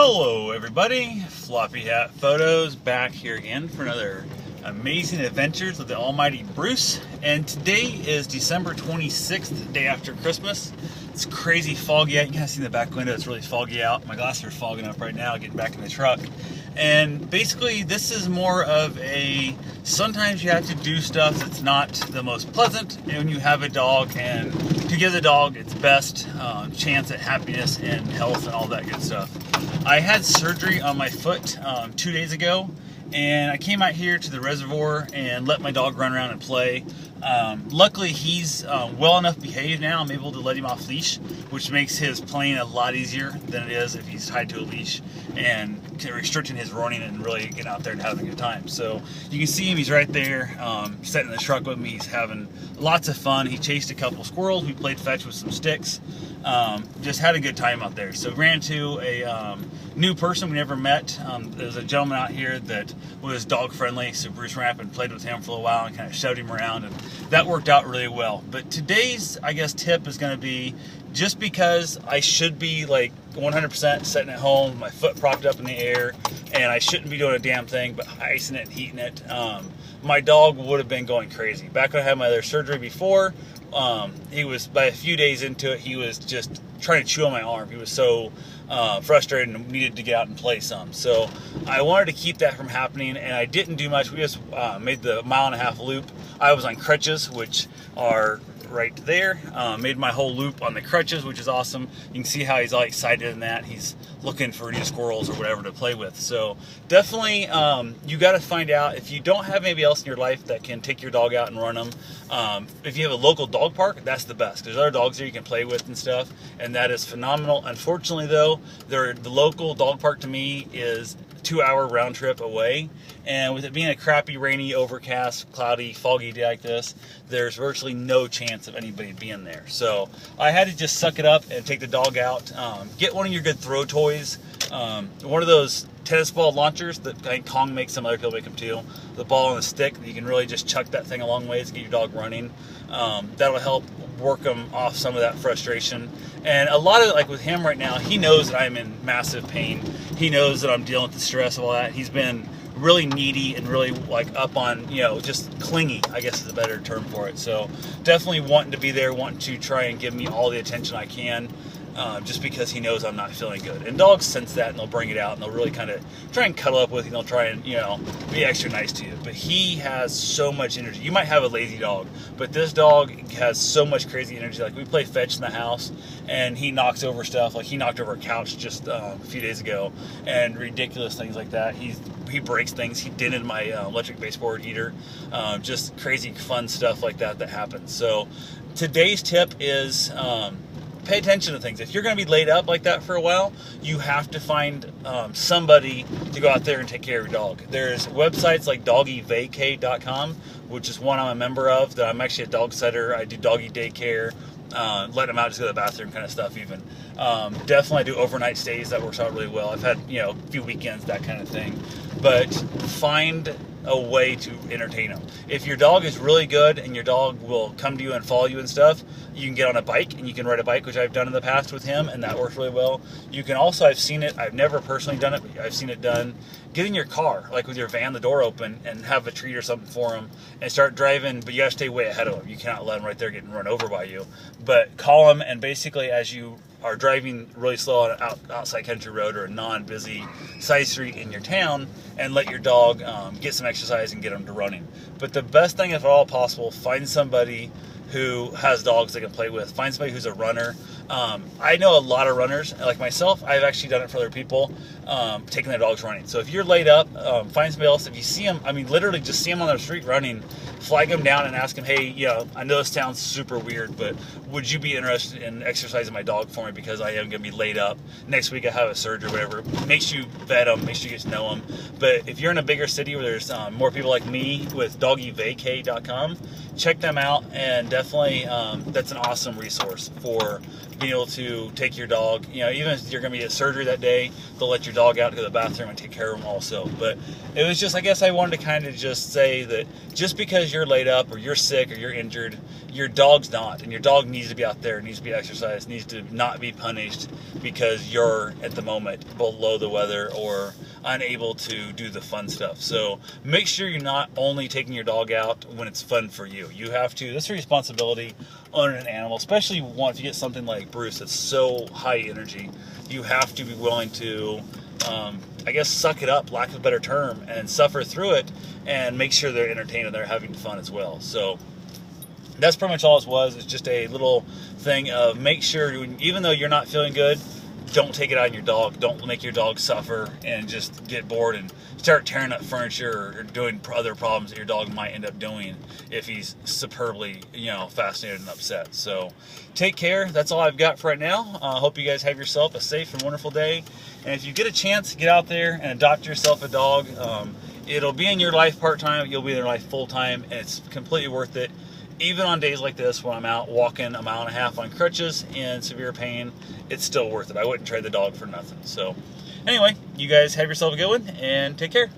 Hello everybody, Floppy Hat Photos back here again for another amazing adventures with the almighty Bruce. And today is December 26th, day after Christmas. It's crazy foggy out. You can kind of see in the back window it's really foggy out. My glasses are fogging up right now getting back in the truck. And basically this is more of a, sometimes you have to do stuff that's not the most pleasant when you have a dog, and to give the dog its best chance at happiness and health and all that good stuff. I had surgery on my foot 2 days ago, and I came out here to the reservoir and let my dog run around and play. Luckily he's well enough behaved now. I'm able to let him off leash, which makes his playing a lot easier than it is if he's tied to a leash and restricting his running and really getting out there and having a good time. So you can see him, he's right there sitting in the truck with me. He's having lots of fun. He chased a couple squirrels. We played fetch with some sticks. Just had a good time out there. So ran into a new person we never met. There's a gentleman out here that was dog friendly, so Bruce ran up and played with him for a while and kind of showed him around, and that worked out really well. But today's, I guess, tip is going to be, just because I should be like 100% sitting at home, my foot propped up in the air, and I shouldn't be doing a damn thing but icing it and heating it, my dog would have been going crazy. Back when I had my other surgery before, he was, by a few days into it, he was just trying to chew on my arm. He was so frustrated and needed to get out and play some. So I wanted to keep that from happening, and I didn't do much. We just made the 1.5 mile loop. I was on crutches, which are right there. Made my whole loop on the crutches, which is awesome. You can see how he's all excited in that. He's looking for new squirrels or whatever to play with. So definitely you got to find out, if you don't have anybody else in your life that can take your dog out and run them, if you have a local dog park, that's the best. There's other dogs there you can play with and stuff, and that is phenomenal. Unfortunately though, the local dog park to me is a 2-hour round trip away, and with it being a crappy, rainy, overcast, cloudy, foggy day like this, there's virtually no chance of anybody being there. So I had to just suck it up and take the dog out. Get one of your good throw toys, one of those tennis ball launchers that I think Kong makes, some other people make them too. The ball and the stick, you can really just chuck that thing a long ways to get your dog running. That'll help work them off some of that frustration. And a lot of, like with him right now, he knows that I'm in massive pain. He knows that I'm dealing with the stress of all that. He's been really needy and really like up on, you know, just clingy, I guess is a better term for it. So definitely wanting to be there, wanting to try and give me all the attention I can. Just because he knows I'm not feeling good. And dogs sense that, and they'll bring it out, and they'll really kind of try and cuddle up with you, and they'll try and, you know, be extra nice to you. But he has so much energy. You might have a lazy dog, but this dog has so much crazy energy. Like, we play fetch in the house, and he knocks over stuff. Like, he knocked over a couch just a few days ago, and ridiculous things like that. He breaks things. He dented my electric baseboard heater. Just crazy fun stuff like that happens. So today's tip is pay attention to things. If you're going to be laid up like that for a while, you have to find somebody to go out there and take care of your dog. There's websites like doggyvacay.com, which is one I'm a member of. That I'm actually a dog sitter. I do doggy daycare, let them out, just go to the bathroom kind of stuff even. Definitely I do overnight stays. That works out really well. I've had, you know, a few weekends, that kind of thing. But find a way to entertain them. If your dog is really good and your dog will come to you and follow you and stuff, you can get on a bike and you can ride a bike, which I've done in the past with him, and that works really well. You can also, I've seen it, I've never personally done it, but I've seen it done. Get in your car, like with your van, the door open, and have a treat or something for him and start driving, but you gotta stay way ahead of him. You cannot let him right there getting run over by you. But call him, and basically as you are driving really slow on an outside country road or a non-busy side street in your town, and let your dog get some exercise and get him to running. But the best thing, if at all possible, find somebody who has dogs they can play with. Find somebody who's a runner. I know a lot of runners, like myself. I've actually done it for other people, taking their dogs running. So if you're laid up, find somebody else. If you see them, I mean, literally just see them on the street running, flag them down and ask them, hey, you know, I know this sounds super weird, but would you be interested in exercising my dog for me, because I am going to be laid up. Next week I have a surgery or whatever. Make sure you vet them, make sure you get to know them. But if you're in a bigger city where there's more people like me with doggyvacay.com, check them out, and definitely, that's an awesome resource for being able to take your dog. You know, even if you're going to be at surgery that day, they'll let your dog out to go to the bathroom and take care of them also. But it was just, I guess I wanted to kind of just say that just because you're laid up or you're sick or you're injured, your dog's not. And your dog needs to be out there, needs to be exercised, needs to not be punished because you're at the moment below the weather or unable to do the fun stuff. So make sure you're not only taking your dog out when it's fun for you. You have to, this is a responsibility on an animal, especially if you get something like Bruce that's so high energy. You have to be willing to, I guess, suck it up, lack of a better term, and suffer through it and make sure they're entertained and they're having fun as well. So that's pretty much all it was. It's just a little thing of make sure, even though you're not feeling good, don't take it out on your dog. Don't make your dog suffer and just get bored and start tearing up furniture or doing other problems that your dog might end up doing if he's superbly, fascinated and upset. So take care. That's all I've got for right now. Hope you guys have yourself a safe and wonderful day. And if you get a chance, get out there and adopt yourself a dog. It'll be in your life part-time. You'll be in your life full-time, and it's completely worth it. Even on days like this when I'm out walking a mile and a half on crutches in severe pain, it's still worth it. I wouldn't trade the dog for nothing. So anyway, you guys have yourself a good one and take care.